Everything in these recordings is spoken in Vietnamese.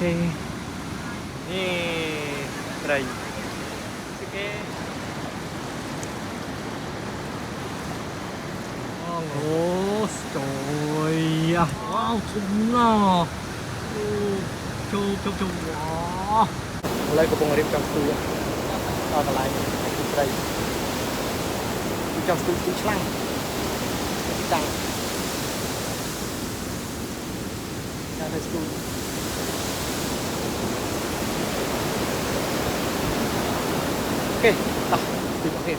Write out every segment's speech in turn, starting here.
Nè đây ok. Ồ trời ơi, wow thùng à, châu wow lấy cái bông rệp trong túi ở cái này đây trong túi lăng tăng ra đây túi ok tập từ ok.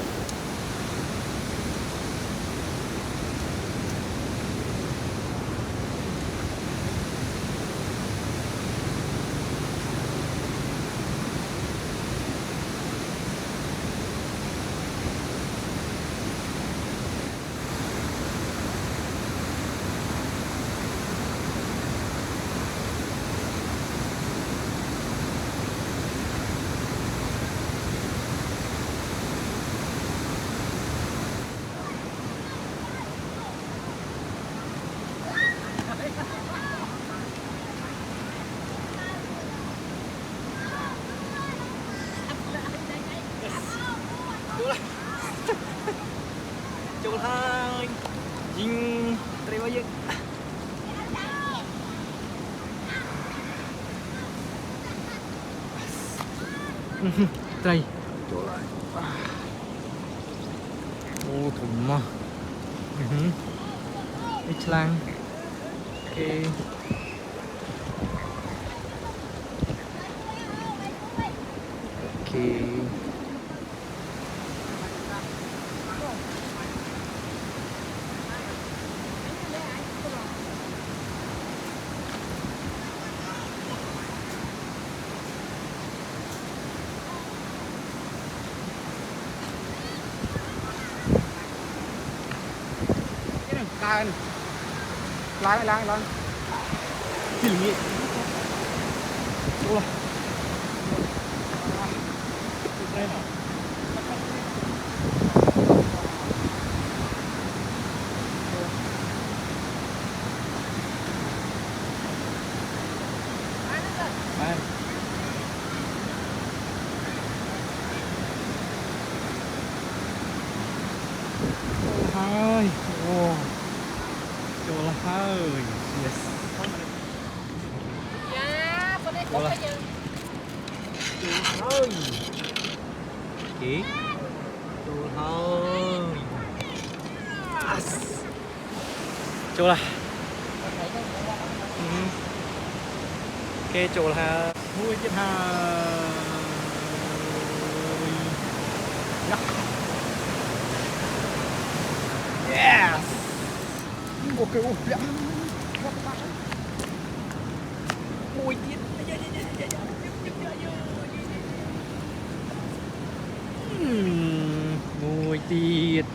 Chụp hai dinh đây bao nhiêu đây chỗ lại ô thùng mà ít lang ok. Ok lái gì nhỉ ủa đây nào hai wow chỗ là hai yes dạ bên đây có cái gì thôi chị chỗ thôi chỗ là ok chỗ là vui chết ha yes ok ok mùi tiết mùi tiết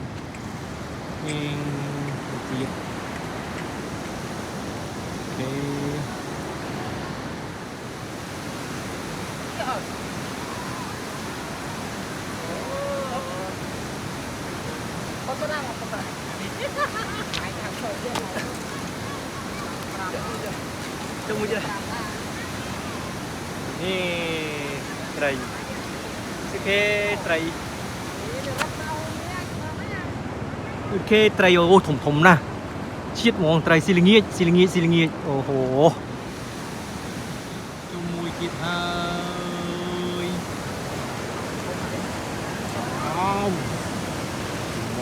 tiết ok có đang không phải ai thằng thôi trông chưa nè đây ok đây ok đây ô thùng nè chiết mong đây xì linh nghiệt ô hô trông mùi thịt hơi wow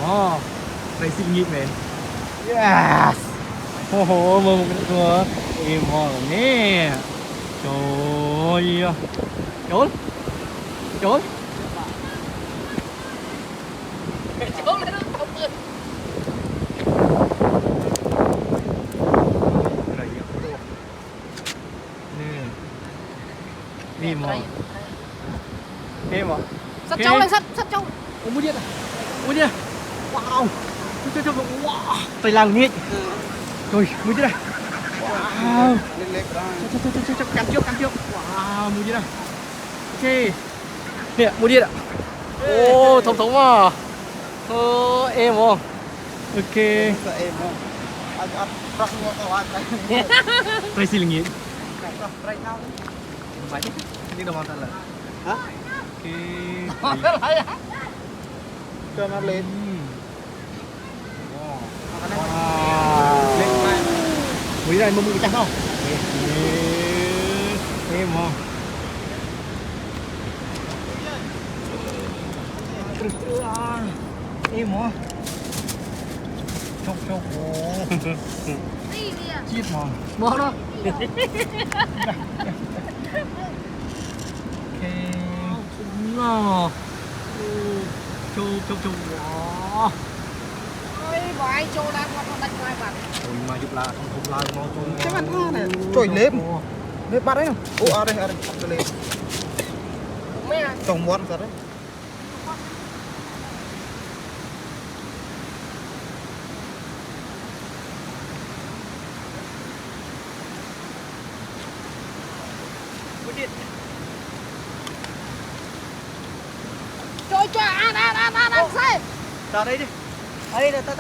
wow đây xì linh nghiệt mẹ yes ô hô mơ một cái nữa em ngon nè trời ơi trốn trốn lên nó không ơi đi mà em à sắt trâu lên sắt trâu ô mua điên wow wow tay lang nghiệt rồi mua điên này wow cắn trước wow mua điên này ok nè mua điên ạ ô thống à em không ok em tay xì nghiệt Right now. Vậy nhưng đâu mà thật là Hả? cái Cho nó lên. lên mấy này mông chắc không em mà em mà chọc chọc chết mà Mua đó. nó chọc chọc wow Ôi, bỏ ai trô đang qua con đánh ngoài bạn. ôi mà giúp là không la nó Cái bạn tha này, trôi lên. Lên bắt đấy nào. Ô, ở đây, bắt cái lên. Mẹ. Trồng muôn thật đấy. Trôi ăn sai. ra đây đi Ở đây là ta.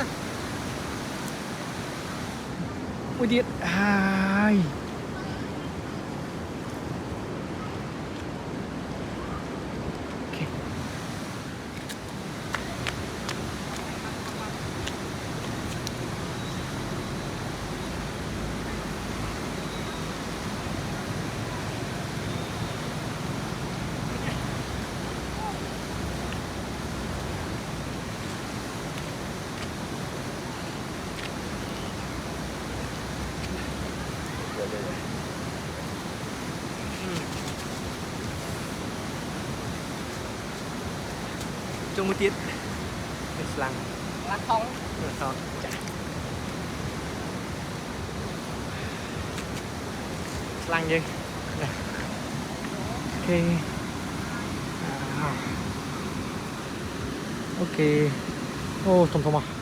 ôi điện ai okay. Trong một tiết slang Là không. sao slang gì ok ok ô thông thông à